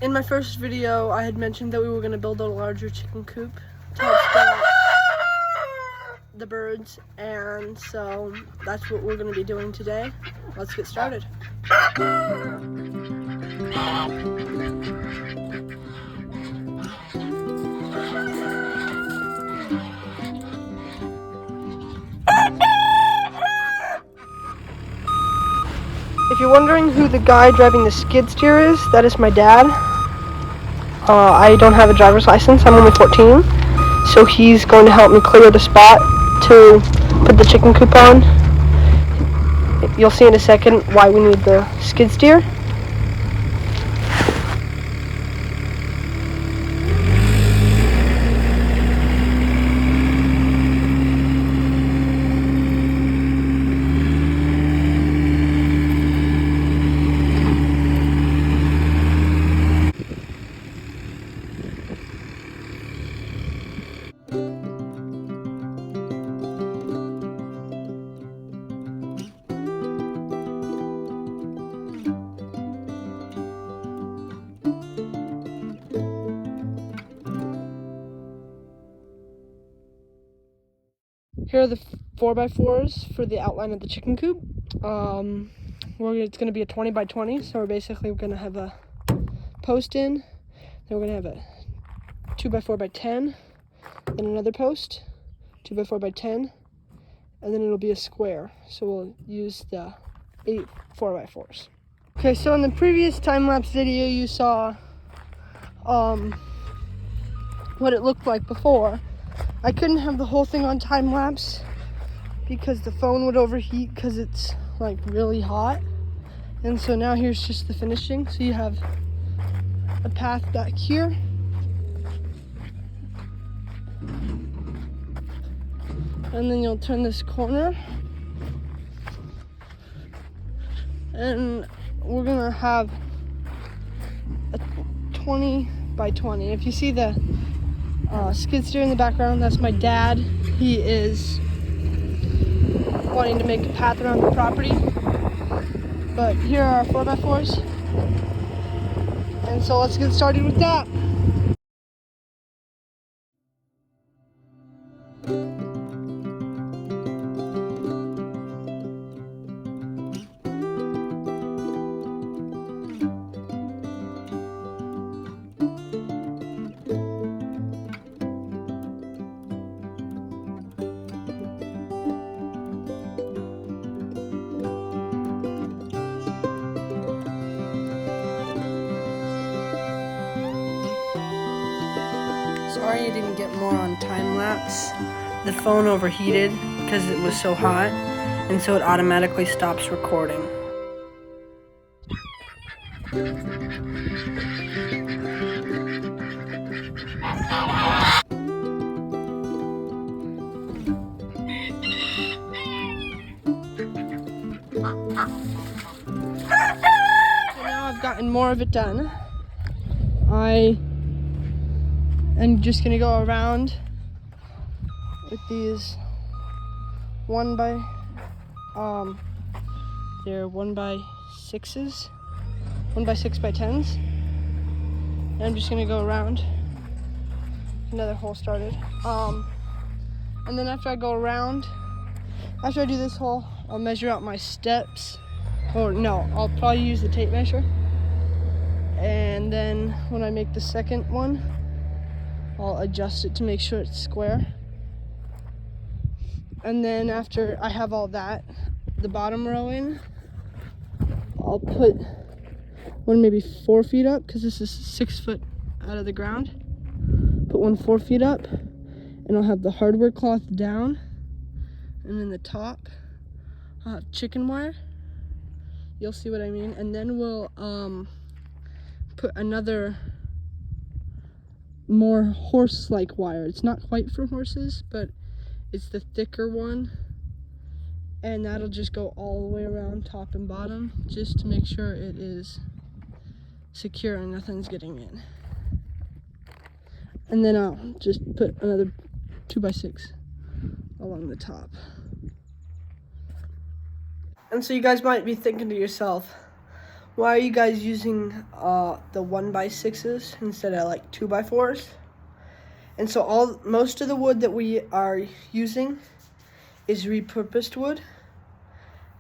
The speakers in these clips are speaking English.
In my first video, I had mentioned that we were going to build a larger chicken coop to help stop the birds, and so that's what we're going to be doing today. Let's get started. If you're wondering who the guy driving the skid steer is, that is my dad. I don't have a driver's license, I'm only 14, so he's going to help me clear the spot to put the chicken coop on. You'll see in a second why we need the skid steer. Here are the 4x4s for the outline of the chicken coop. It's going to be a 20 by 20, so we're basically going to have a post in, then we're going to have a 2x4 by 10, then another post, 2x4 by 10, and then it'll be a square. So we'll use the 8 4x4s. Okay, so in the previous time-lapse video you saw what it looked like before. I couldn't have the whole thing on time-lapse because the phone would overheat because it's like really hot. And so now here's just the finishing. So you have a path back here. And then you'll turn this corner. And we're gonna have a 20 by 20. If you see the skid steer in the background, that's my dad. He is wanting to make a path around the property. But here are our 4x4s. And so let's get started with that. Sorry I didn't get more on time-lapse. The phone overheated because it was so hot, and so it automatically stops recording. So now I've gotten more of it done. I'm just gonna go around with these 1 by 6s, 1 by 6 by 10s. And I'm just gonna go around. Another hole started. And then after I go around, after I do this hole, I'll measure out my steps. Or no, I'll probably use the tape measure. And then when I make the second one, I'll adjust it to make sure it's square. And then after I have all that, the bottom row in, I'll put one maybe 4 feet up, because this is 6 foot out of the ground. Put one 4 feet up, and I'll have the hardware cloth down, and then the top, I'll have chicken wire. You'll see what I mean. And then we'll put another more horse-like wire. It's not quite for horses, but it's the thicker one, and that'll just go all the way around top and bottom, just to make sure it is secure and nothing's getting in. And then I'll just put another 2 by 6 along the top. And so you guys might be thinking to yourself, why are you guys using the 1x6s instead of like 2x4s? And so most of the wood that we are using is repurposed wood,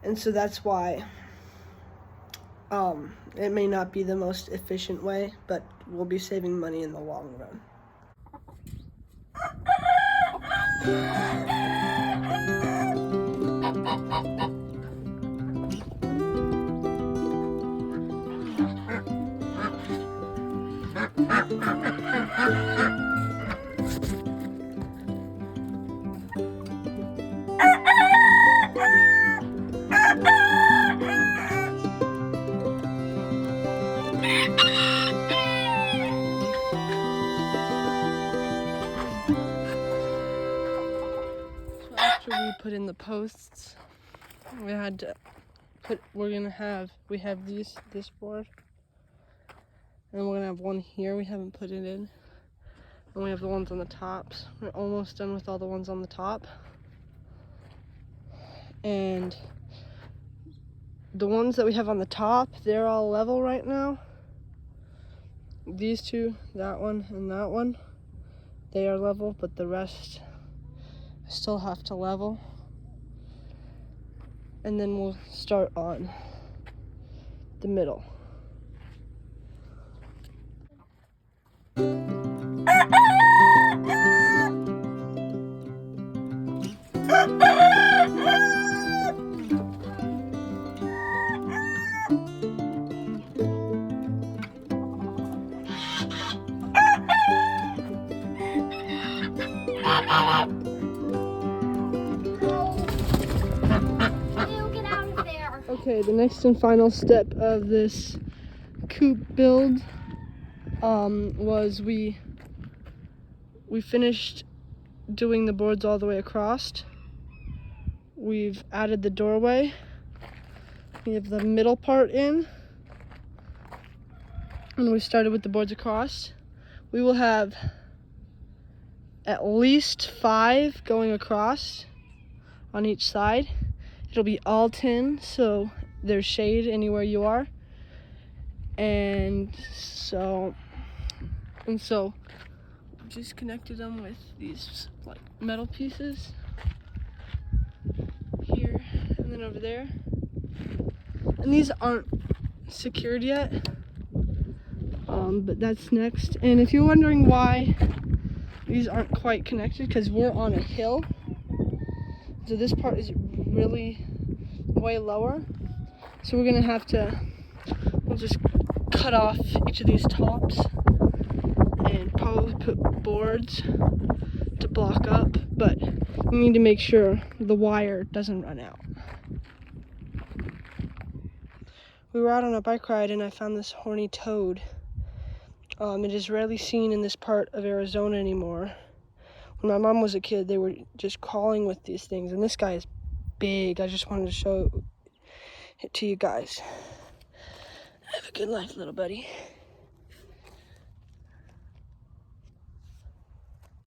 and so that's why it may not be the most efficient way, but we'll be saving money in the long run. So after we put in the posts, we had to we have this board, and we're gonna have one here. We haven't put it in, and we have the ones on the tops. We're almost done with all the ones on the top, and the ones that we have on the top, they're all level right now. These two, that one and that one, they are level, but the rest I still have to level. And then we'll start on the middle. Okay, the next and final step of this coop build was we finished doing the boards all the way across. We've added the doorway. We have the middle part in, and we started with the boards across. We will have at least 5 going across on each side. It'll be all tin, so there's shade anywhere you are. And so just connected them with these like metal pieces here and then over there. And these aren't secured yet, but that's next. And if you're wondering why these aren't quite connected, because we're on a hill, so this part is really way lower. So we're gonna have to, we'll just cut off each of these tops and probably put boards to block up, but we need to make sure the wire doesn't run out. We were out on a bike ride and I found this horny toad. It is rarely seen in this part of Arizona anymore. When my mom was a kid, they were just crawling with these things, and this guy is big. I just wanted to show it to you guys. Have a good life, little buddy.